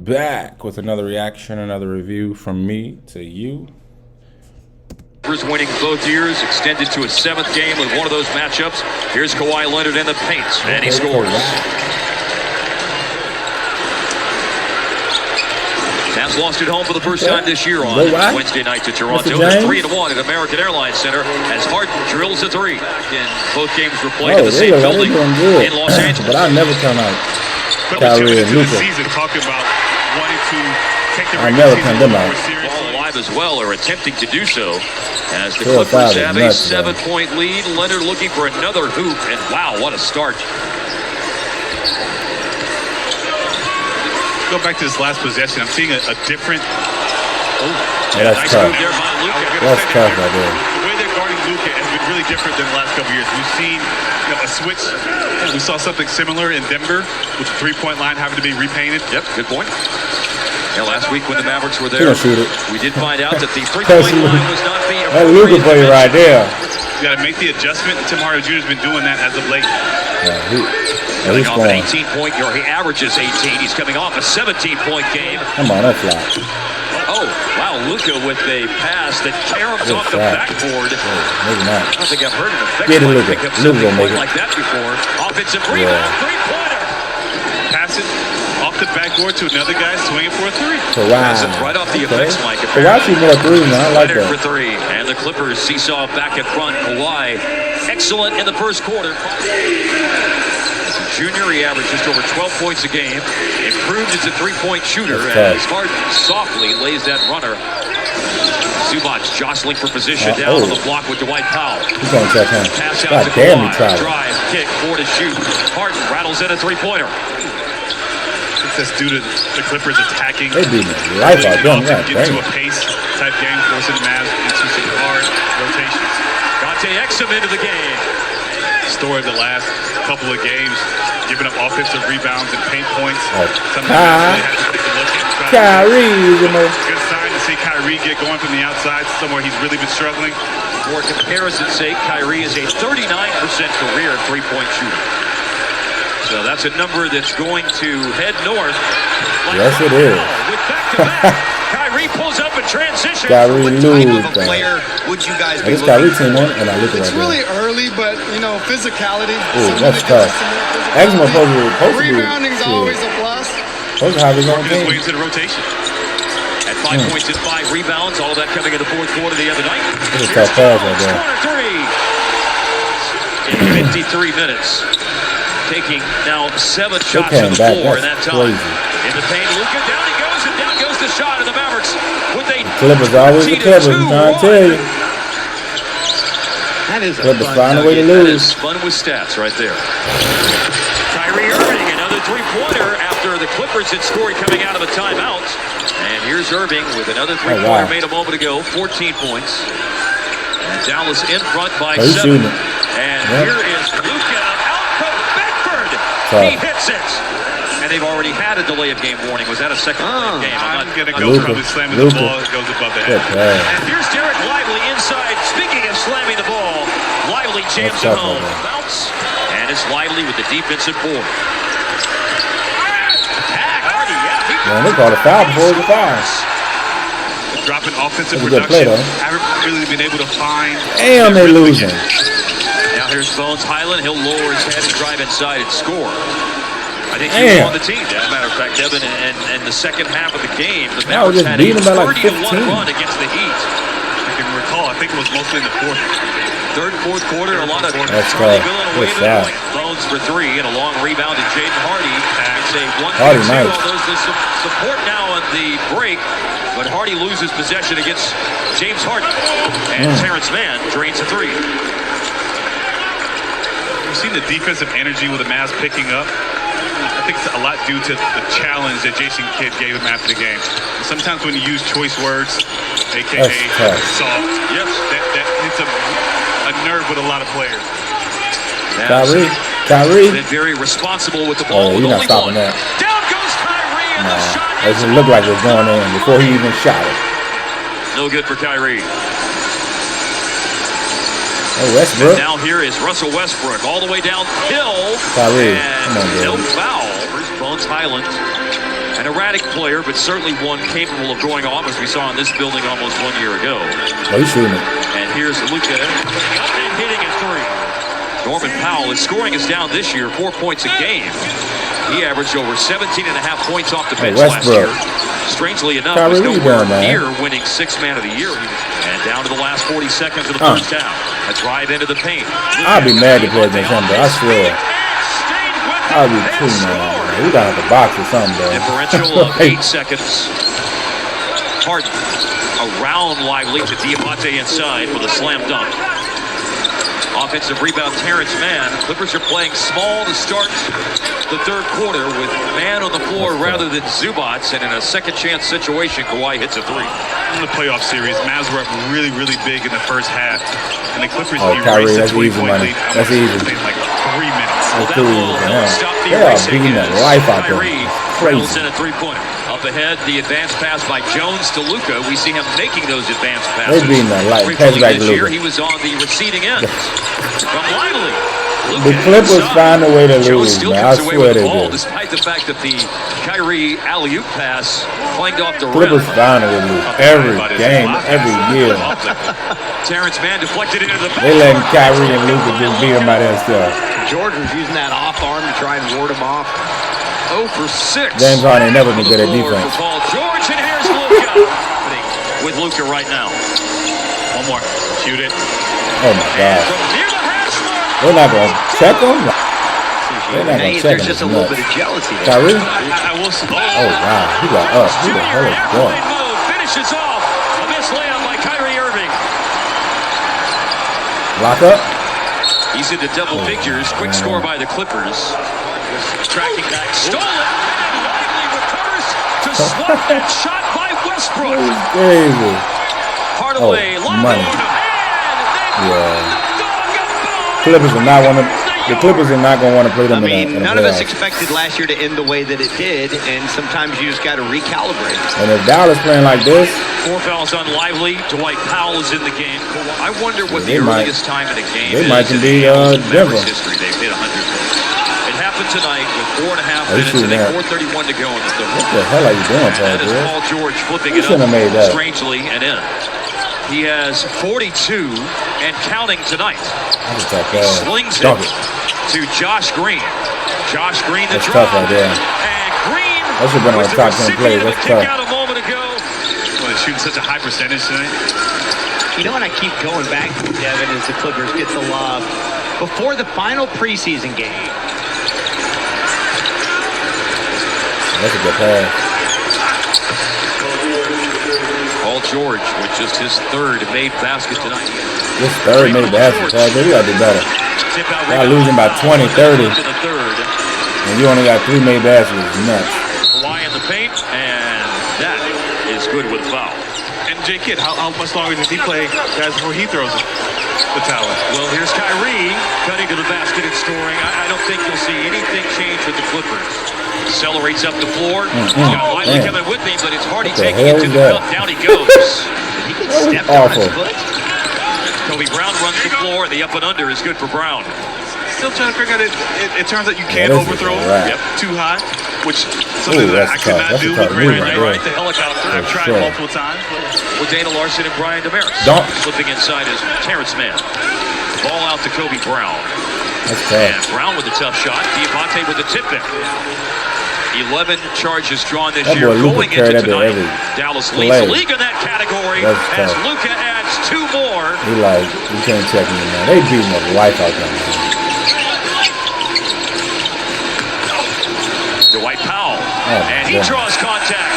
back with another reaction, another review from me to you. Winning both years, extended to a 7th game with one of those matchups. Here's Kawhi Leonard in the paint, and he scores. Cavs lost at home for the first time this year on Wednesday night to Toronto. It's 3-1 at American Airlines Center as Harden drills a 3. And both games were played in the same building in Los Angeles. But I never come out. Kyrie and Luka. Talking about wanting to take the I never come them out. Ball alive as well, or attempting to do so. As the Clippers have a 7-point lead, Leonard looking for another hoop, and wow, what a start. Go back to this last possession. I'm seeing a different. Yeah, that's nice tough. move there by Luka. That's tough right there. The way they're guarding Luka has been really different than the last couple of years. We've seen a switch. We saw something similar in Denver with the 3-point line having to be repainted. Yep, good point. Yeah, last week when the Mavericks were there, we did find out that the 3-point line was not being that Luka play right there. You got to make the adjustment. Tim Hardaway Jr. has been doing that as of late. Coming off an 18-point year, he averages 18. He's coming off a 17-point game. Come on, don't fly. Oh, wow, Luka with a pass that caroms off the backboard. Maybe not. I don't think I've heard an effective pick up something like that before. Offensive rebound, 3-pointer. Pass it off the backboard to another guy swinging for a 3. Right off the effects mic. Kawhi shoot more threes, man. I like that. For 3, and the Clippers seesaw back in front. Kawhi, excellent in the first quarter. Junior, he averaged just over 12 points a game. Improved as a 3-point shooter as Harden softly lays that runner. Zubac jostling for position down on the block with Dwight Powell. He's going to check him. Pass out to Kawhi. Drive, kick, 4 to shoot. Harden rattles in a 3-pointer. That's due to the Clippers attacking. They beat the life out of them. Get into a pace type game, forcing the Mavs into some hard rotations. Dante Exum into the game. Story of the last couple of games, giving up offensive rebounds and paint points. Kyrie, good sign to see Kyrie get going from the outside, somewhere he's really been struggling. For comparison's sake, Kyrie is a 39% career 3-point shooter. So that's a number that's going to head north. Yes, it is. With back-to-back, Kyrie pulls up in transition. Kyrie lose. Player would you guys be this Kyrie team on, and I look at it's really early, but you know, physicality. Ooh, that's tough. Exum supposed to rebounding is always a plus. Supposed to have his own team. Way into the rotation. At 5 points and 5 rebounds, all of that coming in the fourth quarter the other night. This is a tough pass right there. Corner 3 in 53 minutes. Taking now 7 shots to the floor in that time. In the paint, Luka, down he goes, and down goes the shot of the Mavericks with a Clippers always the Clippers, I'm trying to tell you. That is Clippers find a way to lose. That is fun with stats right there. Kyrie Irving, another 3-pointer after the Clippers had scored coming out of a timeout. And here's Irving with another 3-pointer made a moment ago, 14 points. And Dallas in front by 7. And here is Luka. He hits it. And they've already had a delay of game warning. Was that a second game? I'm going to go probably slamming the ball. It goes above the head. And here's Derek Lively inside. Speaking of slamming the ball, Lively jams it home. Bounce. And it's Lively with the defensive board. Attack. Hardy, Man, they called a foul before the foul. Dropping offensive production. Haven't really been able to find. Damn, they're losing. Now here's Bones Highland. He'll lower his head and drive inside and score. I think he was on the team. As a matter of fact, Devin, and the second half of the game, the Mavericks had a 30-1 run against the Heat. I can recall. I think it was mostly in the third and fourth quarter. A lot of Charlie away to the point. Bones for 3 and a long rebound to Jaden Hardy. It's a 1-2. There's the support now on the break, but Hardy loses possession against James Harden, and Terrence Mann drains a 3. You've seen the defensive energy with the Mavs picking up. I think it's a lot due to the challenge that Jason Kidd gave him after the game. Sometimes when you use choice words, a.k.a. soft, that hits a nerve with a lot a lot of players. Kyrie. Been very responsible with the ball. Oh, you're not stopping that. Down goes Kyrie, and the shot. It just looked like it was going in before he even shot it. No good for Kyrie. Oh, Westbrook. And now here is Russell Westbrook all the way downhill. Kyrie. And no foul. Here's Bones Highland. An erratic player, but certainly one capable of going off, as we saw in this building almost 1 year ago. Oh, he's shooting it. And here's Luka up and hitting a three. Norman Powell, his scoring is down this year, 4 points a game. He averaged over 17.5 points off the bench last year. Strangely enough, was nowhere near winning Sixth Man of the Year. And down to the last 40 seconds of the first half. A drive into the paint. I'll be mad to play against him, but I swear. I'll be too mad. We got the box or something, though. Differential of 8 seconds. Harden around Lively to Diamante inside with a slam dunk. Offensive rebound, Terrence Mann. Clippers are playing small to start the third quarter with Mann on the floor rather than Zubats. And in a second chance situation, Kawhi hits a three. In the playoff series, Mavs were up really, really big in the first half. And the Clippers Kyrie, that's easy money. That's easy. In like 3 minutes. Well, that will help stop the they are beating the life out there. Crazy. In a three-pointer. Up ahead, the advanced pass by Jones to Luka. We see him making those advanced passes. They're beating the life. Pass back to Luka. He was on the receiving end. From Lively. The Clippers find a way to lose, man. I swear they do. Despite the fact that the Kyrie alley-oop pass clanged off the rim. Clippers find a way to lose every game, every year. Terrence Mann deflected into the back. They letting Kyrie and Luka just beat him by themselves. George was using that off arm to try and ward him off. 0 for 6. James Harden ain't never been good at defense. Paul George, and here's Luka. With Luka right now. One more. Shoot it. Oh, my God. From near the hash mark. They're not going to check him? They're not going to check him. There's just a little bit of jealousy there. Kyrie? I will say. Oh, wow. He got up. Who the hell is going? Finishes off a missed layup by Kyrie Irving. Lock up? He's into double figures. Quick score by the Clippers. Tracking back. Stole it. And Lively recovers to swat that shot by Westbrook. Crazy. Hardaway. Money. And yeah. Clippers are not one of the Clippers are not going to want to play them. None of us expected last year to end the way that it did, and sometimes you just got to recalibrate. And if Dallas playing like this, 4 fouls on Lively. Dwight Powell is in the game. I wonder what the earliest time in a game is. They might can be Denver. History. They've hit 100 points. It happened tonight with 4.5 minutes and 4:31 to go in the third. What the hell are you doing, Paul? That is Paul George flipping it up strangely and in. He has 42 and counting tonight. He slings it to Josh Green. Josh Green the drive. Right there. And Green that should have been on the top 10 plays. That's tough. Out a moment ago. Well, they're shooting such a high percentage tonight. You know what I keep going back to, Devin, is the Clippers get the love. Before the final preseason game. That's a good pass. Paul George with just his third made basket tonight. This third made basket, Paul. They got to do better. They're losing by 20, 30. And you only got 3 made baskets. Nuts. Kawhi in the paint, and that is good with a foul. And J. Kidd, how much longer does he play, guys, before he throws the towel? Well, here's Kyrie cutting to the basket and scoring. I don't think you'll see anything change with the Clippers. Accelerates up the floor. He's got Lively coming with me, but it's Hardy taking it to the cup. Down he goes. He gets stepped on his foot. Kobe Brown runs the floor. The up and under is good for Brown. Still trying to figure out it turns out you can't overthrow too high, which something that I could not do with Green right. The helicopter. I've tried multiple times. With Dana Larson and Brian Damaris. Slipping inside is Terrence Mann. Ball out to Kobe Brown. And Brown with a tough shot. Diamante with the tip in. 11 charges drawn this year going into tonight. Dallas leads the league in that category as Luka adds 2 more. He like, you can't check me, man. They beating the life out there, man. Dwight Powell. And he draws contact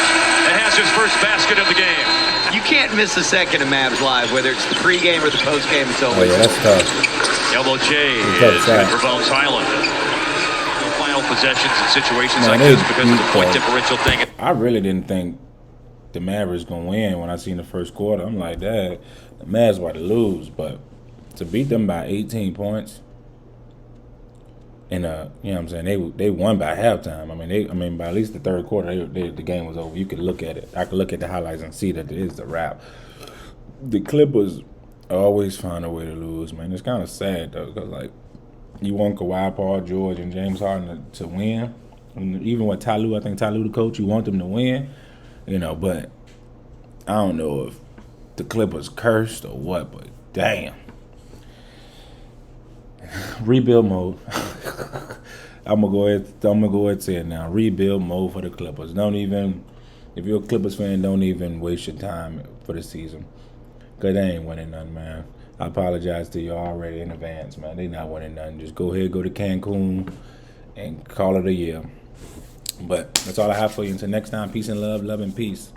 and has his first basket of the game. You can't miss a second of Mavs Live, whether it's the pregame or the postgame. It's always that's tough. Elbow J is good for Bones Highland. Final possessions and situations like this because of the point differential thing. I really didn't think the Mavericks gonna win when I seen the first quarter. I'm like, Dad, the Mavs about to lose, but to beat them by 18 points, and you know what I'm saying, they won by halftime. I mean by at least the third quarter, the game was over. You could look at it. I could look at the highlights and see that it is a wrap. The Clippers always find a way to lose, man. It's kind of sad though, because like, you want Kawhi, Paul George, and James Harden to win, And even with Tyloo, I think Tyloo the coach, you want them to win, but I don't know if the Clippers cursed or what, but damn. Rebuild mode. I'm gonna go ahead and say it now. Rebuild mode for the Clippers. If you're a Clippers fan, don't even waste your time for the season. Cause they ain't winning nothing, man. I apologize to you already in advance, man. They not winning nothing. Just go ahead, go to Cancun, and call it a year. But that's all I have for you. Until next time, peace and love and peace.